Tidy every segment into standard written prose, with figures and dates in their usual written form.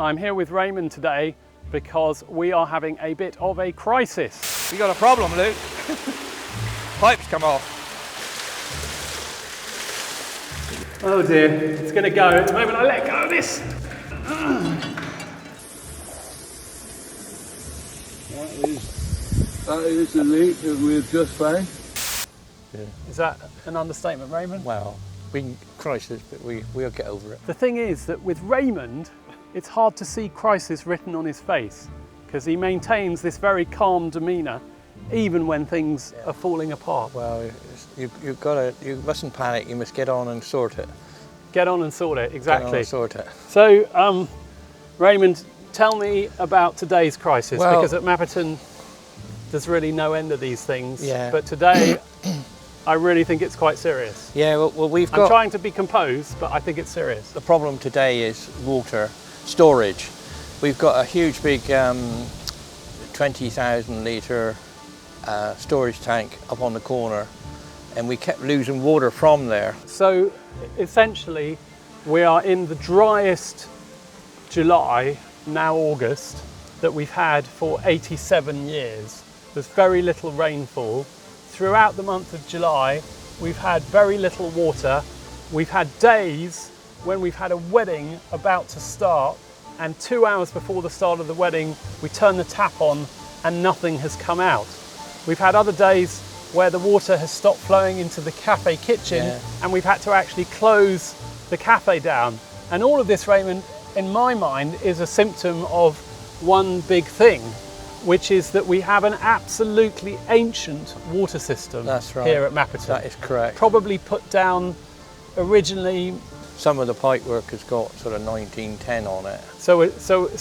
I'm here with Raymond today because we are having a bit of a crisis. We got a problem, Luke. Pipes come off. Oh dear, it's going to go at the moment I let go of this. That is the leak that we've just found. Yeah. Is that an understatement, Raymond? Well, crisis, but we'll get over it. The thing is that with Raymond, it's hard to see crisis written on his face because he maintains this very calm demeanour even when things are falling apart. Well, you mustn't panic, you must get on and sort it. Get on and sort it, exactly. Get on and sort it. So, Raymond, tell me about today's crisis, because at Mapperton there's really no end of these things. Yeah. But today, I really think it's quite serious. Yeah, well we've got... I'm trying to be composed, but I think it's serious. The problem today is water storage. We've got a huge big 20,000 litre storage tank up on the corner, and we kept losing water from there. So essentially we are in the driest July, now August, that we've had for 87 years. There's very little rainfall. Throughout the month of July, we've had very little water. We've had days when we've had a wedding about to start, and 2 hours before the start of the wedding, we turn the tap on and nothing has come out. We've had other days where the water has stopped flowing into the cafe kitchen, and we've had to actually close the cafe down. And all of this, Raymond, in my mind, is a symptom of one big thing, which is that we have an absolutely ancient water system. That's right. Here at Mapperton. That is correct. Probably put down originally. Some of the pipe work has got sort of 1910 on it. So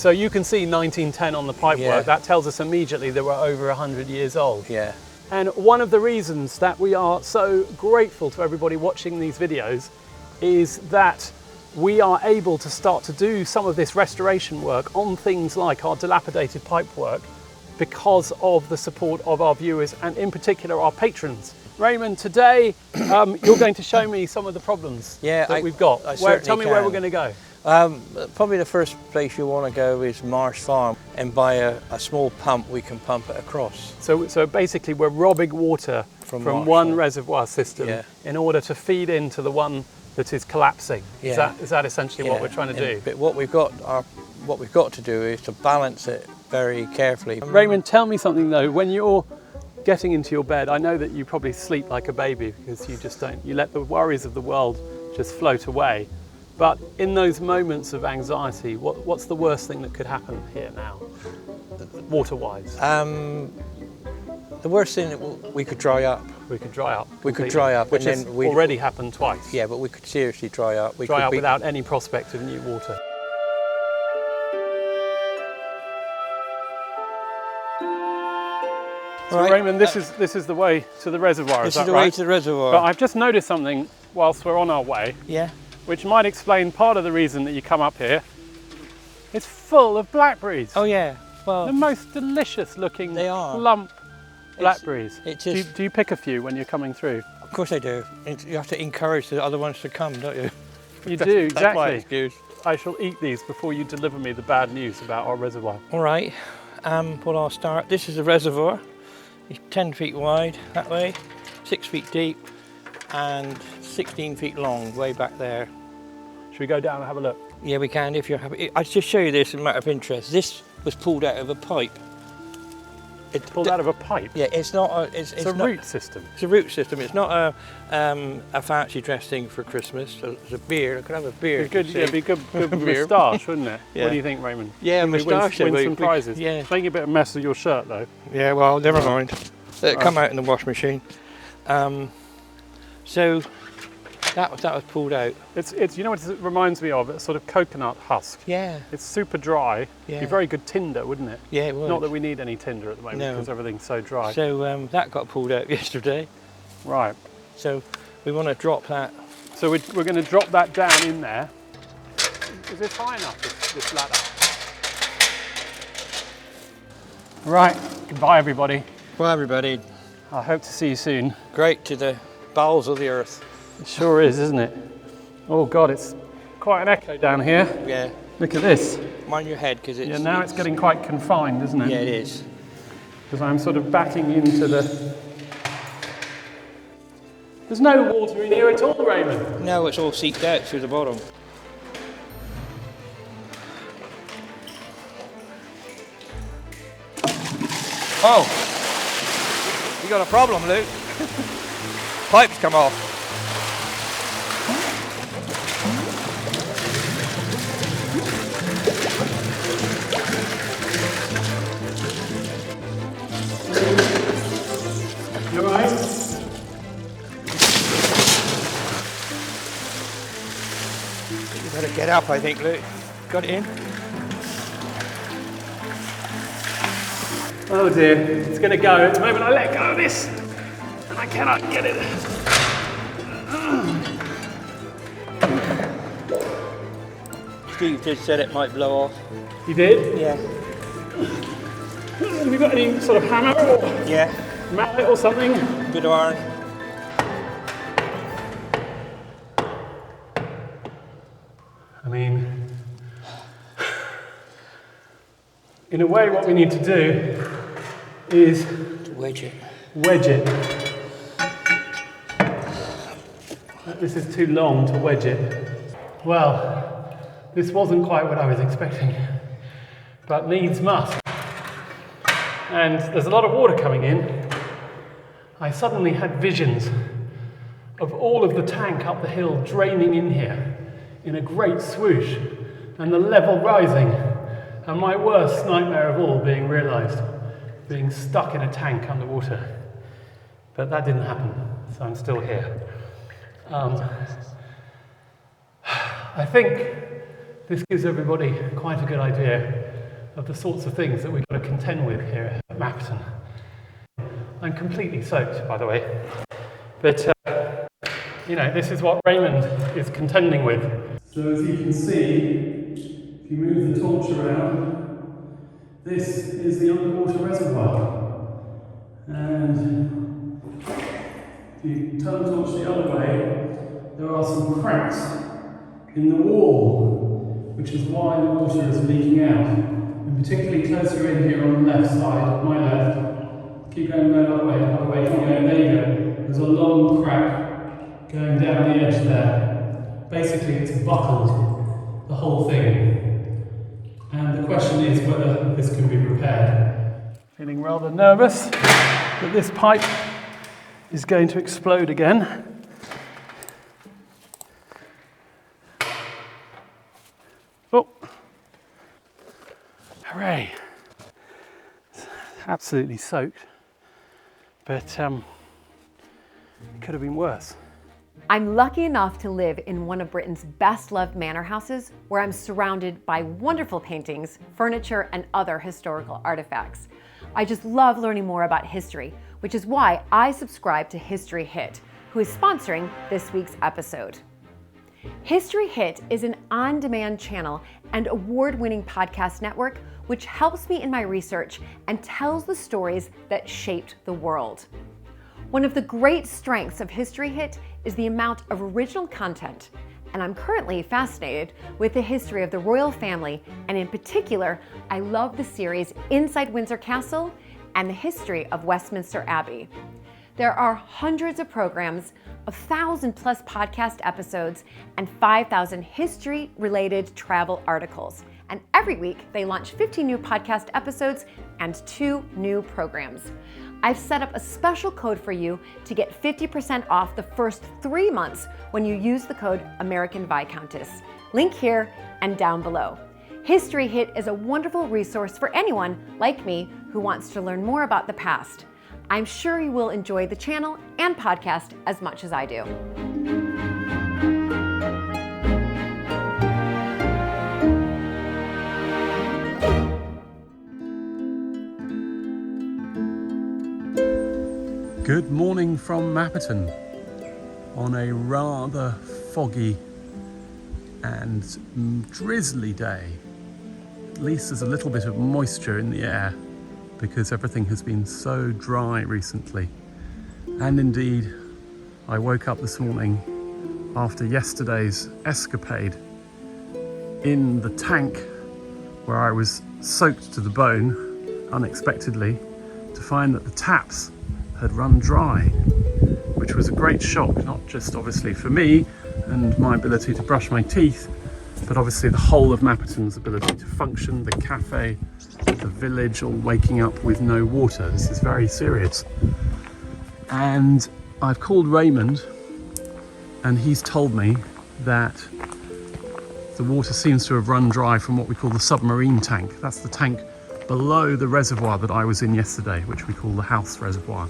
you can see 1910 on the pipe work. That tells us immediately that we're over 100 years old. Yeah. And one of the reasons that we are so grateful to everybody watching these videos is that we are able to start to do some of this restoration work on things like our dilapidated pipework because of the support of our viewers and in particular our patrons. Raymond, today you're going to show me some of the problems that we've got. Tell me where we're going to go. Probably the first place you want to go is Marsh Farm and buy a small pump. We can pump it across. So basically we're robbing water from one reservoir system in order to feed into the one that is collapsing. Yeah. Is that essentially what we're trying to do? But what we've got to do is to balance it very carefully. Raymond, tell me something though. When you're getting into your bed, I know that you probably sleep like a baby because you let the worries of the world just float away. But in those moments of anxiety, what's the worst thing that could happen here now, water-wise? The worst thing that we could dry up. We could dry up. We could dry up, which has already happened twice. Yeah, but we could seriously dry up. We dry up without any prospect of new water. So right. Raymond, this is the way to the reservoir. This is is the right? way to the reservoir. But I've just noticed something whilst we're on our way. Yeah. Which might explain part of the reason that you come up here. It's full of blackberries. Oh yeah. Well, the most delicious looking they plump blackberries. Do you pick a few when you're coming through? Of course I do. You have to encourage the other ones to come, don't you? You do, exactly. That's my excuse. I shall eat these before you deliver me the bad news about our reservoir. All right. Well, I'll start. This is the reservoir. It's 10 feet wide that way, 6 feet deep, and 16 feet long way back there. Should we go down and have a look? Yeah, we can if you're happy. I'll just show you this as a matter of interest. This was pulled out of a pipe. It's pulled out of a pipe? Yeah, it's not a... It's a root system? It's a root system. It's not a fancy dress thing for Christmas. So it's a beer. I could have a beer. It'd be good moustache, wouldn't it? Yeah. What do you think, Raymond? Yeah, moustache. Win some prizes. Yeah. It's making a bit of a mess of your shirt, though. Yeah, well, never mind. It'll come out in the wash machine. So that was pulled out. It's you know what it reminds me of? It's sort of coconut husk. Yeah. It's super dry. Yeah. It'd be very good tinder, wouldn't it? Yeah, it would. Not that we need any tinder at the moment because everything's so dry. So that got pulled out yesterday. Right. So we want to drop that. So we're going to drop that down in there. Is this high enough, this ladder? Right. Goodbye, everybody. Bye, everybody. I hope to see you soon. Great to the bowels of the earth. It sure is, isn't it? Oh God, it's quite an echo down here. Yeah. Look at this. Mind your head, because it's... Yeah, now it's getting quite confined, isn't it? Yeah, it is. Because I'm sort of backing into the... There's no water in here at all, Raymond. No, it's all seeped out through the bottom. Oh! You got a problem, Luke. Pipe's come off. You alright? You better get up, I think, Luke. Got it in? Oh dear, it's going to go. At the moment I let go of this, and I cannot get it. Steve did said it might blow off. You did? Yeah. Have you got any sort of hammer or Yeah. mallet or something? Bit of iron. I mean, in a way what we need to do is Wedge it. wedge it. This is too long to wedge it. Well, this wasn't quite what I was expecting, but needs must. And there's a lot of water coming in. I suddenly had visions of all of the tank up the hill draining in here in a great swoosh, and the level rising, and my worst nightmare of all being realised, being stuck in a tank underwater. But that didn't happen, so I'm still here. I think this gives everybody quite a good idea of the sorts of things that we've got to contend with here at Mapperton. I'm completely soaked, by the way, but you know, this is what Raymond is contending with. So as you can see, if you move the torch around, this is the underwater reservoir. And if you turn the torch the other way, there are some cracks in the wall, which is why the water is leaking out. And particularly closer in here on the left side, my left, keep going the other way, keep going, there you go. There's a long crack going down the edge there. Basically it's buckled, the whole thing. And the question is whether this can be repaired. Feeling rather nervous that this pipe is going to explode again. Oh, hooray. It's absolutely soaked, but it could have been worse. I'm lucky enough to live in one of Britain's best loved manor houses, where I'm surrounded by wonderful paintings, furniture, and other historical artifacts. I just love learning more about history, which is why I subscribe to History Hit, who is sponsoring this week's episode. History Hit is an on-demand channel and award-winning podcast network which helps me in my research and tells the stories that shaped the world. One of the great strengths of History Hit is the amount of original content, and I'm currently fascinated with the history of the royal family, and in particular, I love the series Inside Windsor Castle and the history of Westminster Abbey. There are hundreds of programs, 1,000 plus podcast episodes, and 5,000 history-related travel articles. And every week, they launch 15 new podcast episodes and 2 new programs. I've set up a special code for you to get 50% off the first 3 months when you use the code AmericanViscountess. Link here and down below. History Hit is a wonderful resource for anyone like me who wants to learn more about the past. I'm sure you will enjoy the channel and podcast as much as I do. Good morning from Mapperton on a rather foggy and drizzly day. At least there's a little bit of moisture in the air because everything has been so dry recently. And indeed, I woke up this morning after yesterday's escapade in the tank where I was soaked to the bone unexpectedly to find that the taps had run dry, which was a great shock, not just obviously for me and my ability to brush my teeth, but obviously the whole of Mapperton's ability to function, the cafe, the village all waking up with no water. This is very serious. And I've called Raymond and he's told me that the water seems to have run dry from what we call the submarine tank. That's the tank below the reservoir that I was in yesterday, which we call the house reservoir.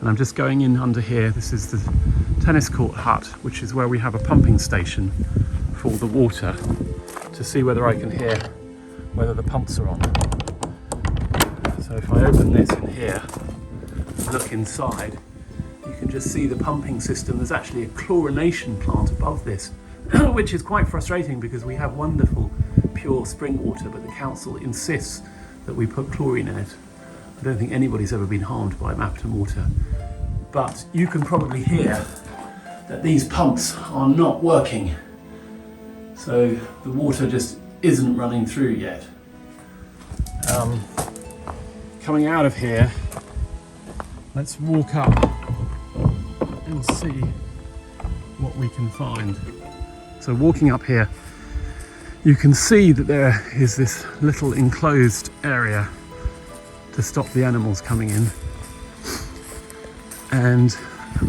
And I'm just going in under here. This is the tennis court hut, which is where we have a pumping station for the water, to see whether I can hear whether the pumps are on. So if I open this in here, look inside, you can just see the pumping system. There's actually a chlorination plant above this, which is quite frustrating because we have wonderful pure spring water, but the council insists that we put chlorine in it. I don't think anybody's ever been harmed by Mapperton water, but you can probably hear that these pumps are not working. So the water just isn't running through yet. Coming out of here, let's walk up and see what we can find. So walking up here, you can see that there is this little enclosed area to stop the animals coming in. And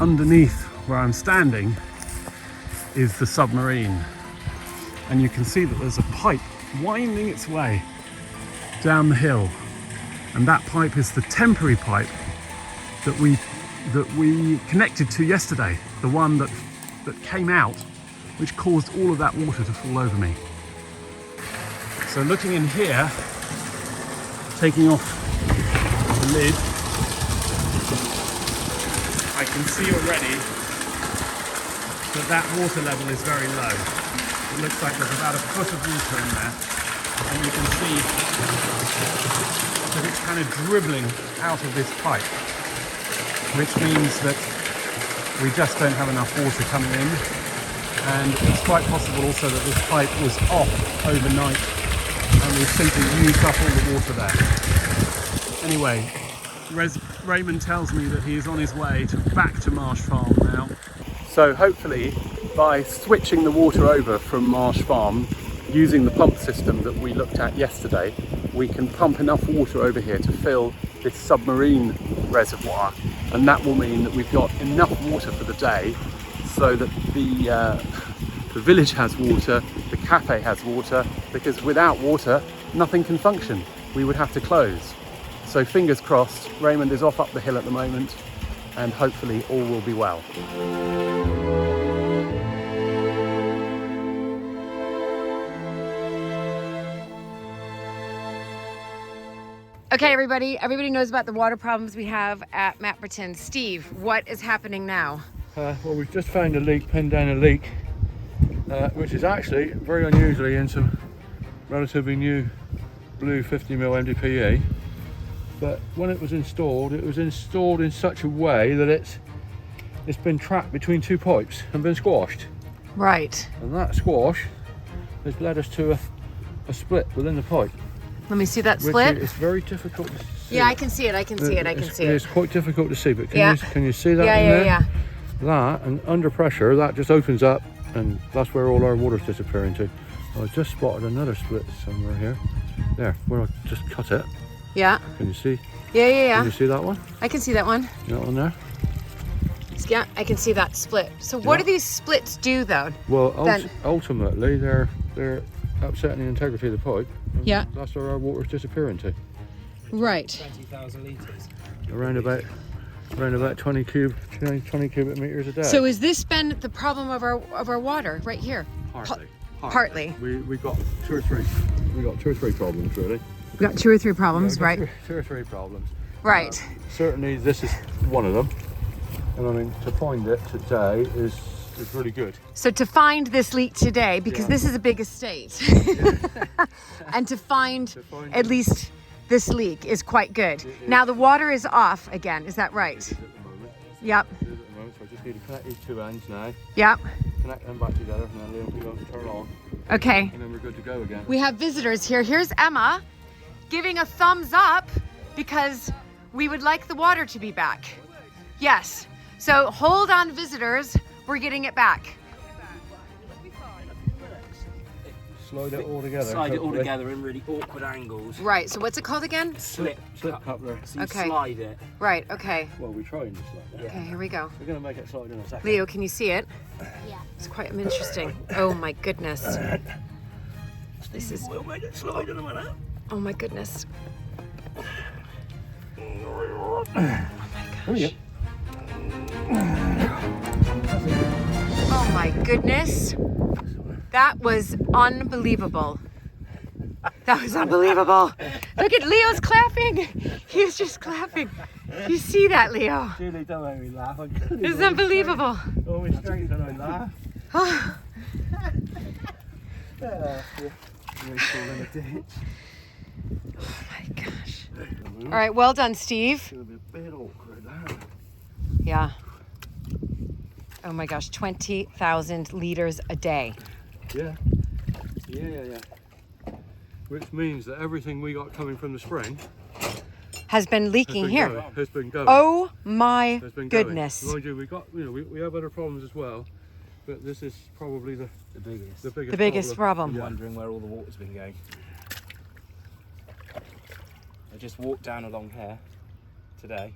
underneath where I'm standing is the submarine. And you can see that there's a pipe winding its way down the hill. And that pipe is the temporary pipe that we connected to yesterday, the one that came out, which caused all of that water to fall over me. So looking in here, taking off the lid, I can see already that water level is very low. It looks like there's about a foot of water in there, and you can see that it's kind of dribbling out of this pipe, which means that we just don't have enough water coming in. And it's quite possible also that this pipe was off overnight and we've simply used up all the water there. Anyway, Raymond tells me that he is on his way back to Marsh Farm now. So hopefully by switching the water over from Marsh Farm, using the pump system that we looked at yesterday, we can pump enough water over here to fill this submarine reservoir, and that will mean that we've got enough water for the day so that the village has water, the cafe has water, because without water nothing can function. We would have to close. So fingers crossed, Raymond is off up the hill at the moment and hopefully all will be well. Okay, everybody knows about the water problems we have at Mapperton. Steve, what is happening now? Well, we've just found a leak, pinned down a leak, which is actually very unusually in some relatively new blue 50mm MDPE. But when it was installed in such a way that it's been trapped between two pipes and been squashed. Right. And that squash has led us to a split within the pipe. Let me see that split. It's very difficult to see. Yeah, I can see it. I can see it. It's quite difficult to see, but Yeah. can you see that in there? Yeah. That, and under pressure, that just opens up, and that's where all our water's disappearing to. I just spotted another split somewhere here. There, where I just cut it. Yeah. Can you see? Yeah. Can you see that one? I can see that one. That one there? Yeah, I can see that split. So what do these splits do, though? Well, ultimately, they're upsetting the integrity of the pipe. Yeah. That's where our water's disappearing to. Right. 20,000 litres. Around about 20 cubic meters a day. So has this been the problem of our water right here? Partly. We got two or three problems really. We got 2 or 3 problems, right? Two or three problems. Right. Certainly this is one of them. And I mean, to find it today is really good. So to find this leak today, because this is a big estate, and to find at least this leak is quite good. Now the water is off again, is that right? It is at the moment. Yep. It is at the moment, so I just need to connect these two ends now. Yep. connect them back together, and then Liam can go turn on, Okay. and then we're good to go again. We have visitors here. Here's Emma giving a thumbs up because we would like the water to be back. Yes. So hold on, visitors. We're getting it back. Slide it all together. Slide it all hopefully. together in really awkward angles. Right. So what's it called again? Slip coupler. So you Okay. slide it. Right. Okay. Well, we're trying to slide it. Okay. Here we go. We're going to make it slide in a second. Leo, can you see it? Yeah. It's quite interesting. Oh my goodness. This is. We'll make it slide in a minute. Oh my goodness. Oh my gosh. Oh my goodness. That was unbelievable. That was unbelievable. Look at Leo's clapping. He's just clapping. You see that, Leo? Julie, don't make me laugh. It's unbelievable. Always straight when I laugh. Always fall in a ditch. Oh my gosh. All right, well done, Steve. It's going to be a bit awkward, that. Yeah. Oh my gosh, 20,000 liters a day. Yeah. Yeah. Which means that everything we got coming from the spring Has been leaking here. has been going. Oh my Has been goodness. Going. Mind you, we got, we have other problems as well, but this is probably the biggest. biggest. The biggest problem. Yeah. Wondering where all the water's been going. I just walked down along here today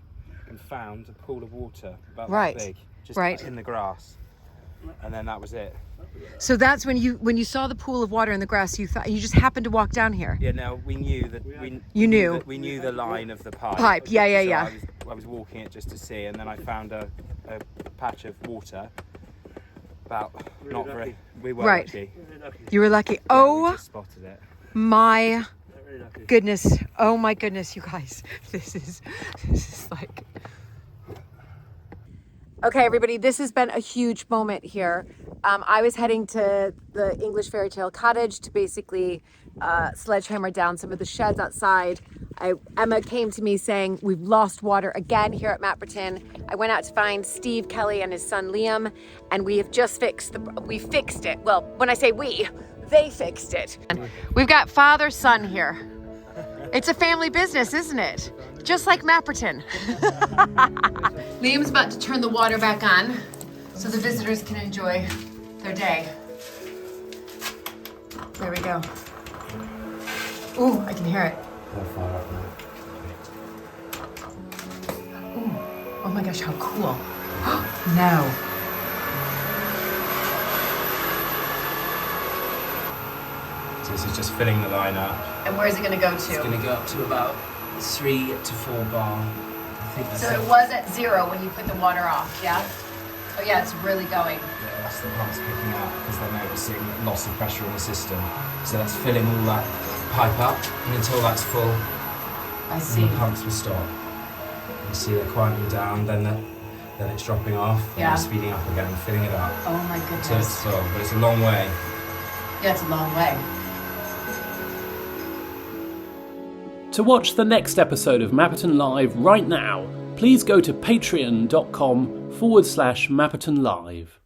and found a pool of water about Right. that big, just Right. in the grass, and then that was it. So that's when you saw the pool of water in the grass, you thought you just happened to walk down here. Yeah, no, we knew that You knew. we knew the line of the pipe. Pipe, yeah. I was walking it just to see, and then I found a patch of water. About not very. We were Right. lucky. You were lucky. Yeah, we Oh just spotted it. my goodness. Oh my goodness, you guys. This is like. Okay, everybody, this has been a huge moment here. I was heading to the English Fairy Tale Cottage to basically sledgehammer down some of the sheds outside. Emma came to me saying, we've lost water again here at Mapperton. I went out to find Steve Kelly and his son Liam, and we have just fixed it. Well, when I say we, they fixed it. We've got father-son here. It's a family business, isn't it? Just like Mapperton. Liam's about to turn the water back on so the visitors can enjoy their day. There we go. Ooh, I can hear it. Ooh, oh my gosh, how cool. No. So this is just filling the line up. And where's it gonna go It's to? going to go up to about 3 to 4 bar. I think that's So it it. was at 0 when you put the water off, yeah? Oh yeah, it's really going. Yeah, that's the pump's picking up because they're noticing loss of pressure in the system. So that's filling all that pipe up, and until that's full, I see. the pumps will stop. You see they're quieting down, then it's dropping off, Yeah. and speeding up again, filling it up Oh my until it's goodness. full. But it's a long way. Yeah, it's a long way. To watch the next episode of Mapperton Live right now, please go to patreon.com/Mapperton Live.